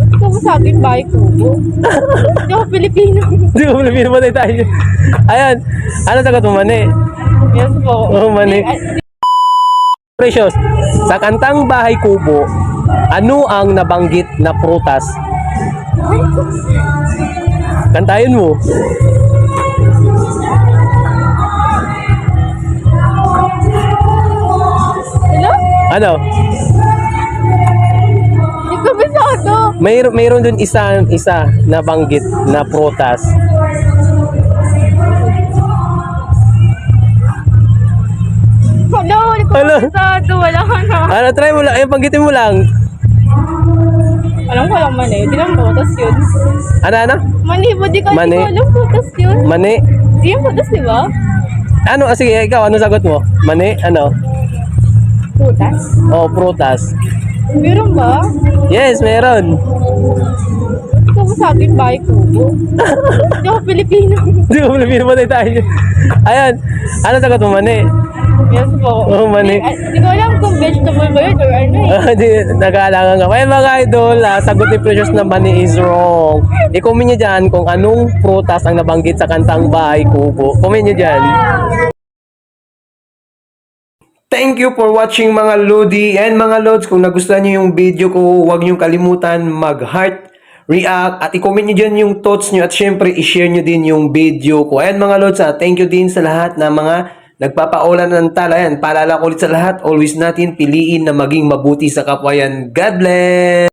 Ikaw mo sa akin, bahay kubo. Hindi ako Pilipino. Hindi ko Pilipino ba tayo? Ayan. Ano sagot mo, mani? Yes po. Oo, mani. Precious, sa kantang Bahay Kubo, ano ang nabanggit na prutas? Kantayin mo. Hello? Ano? Hindi ko bisado. Mayroon dun isa na banggit na prutas. Hello? Hindi ko Hello? bisado. Wala ka na. Ano, try mo lang. Banggitin mo lang. Alam ko lang mani. Di lang butas yun. Ano? Mani po, di ko Mani. alam butas yun. Mani. Di yung butas, di ba? Ano? Sige, ikaw. Ano sagot mo? Mani? Ano? Butas? Oh, prutas. Meron ba? Yes, meron. Ikaw mo sa akin, bahay kubo. Hindi ako Pilipino. Hindi ko Pilipino ba tayo? Ayan. Ano sagot mo, mani? Yes po. Oo, mani. Hindi ko alam kung vegetable ba yun or ano eh. Di, nag-aalangan nga. Well, mga idol, sagot ni Precious na mani is wrong. I-comment nyo dyan kung anong prutas ang nabanggit sa kantang Bahay Kubo. Comment nyo dyan. Thank you for watching mga Lodi and mga Lods. Kung nagustuhan nyo yung video ko, huwag nyo kalimutan mag-heart, react, at i-comment nyo dyan yung thoughts nyo at syempre i-share nyo din yung video ko. And mga Lods, thank you din sa lahat na mga nagpapaulan ng tala. Yan, paalala ko ulit sa lahat, always natin piliin na maging mabuti sa kapwa yan. God bless!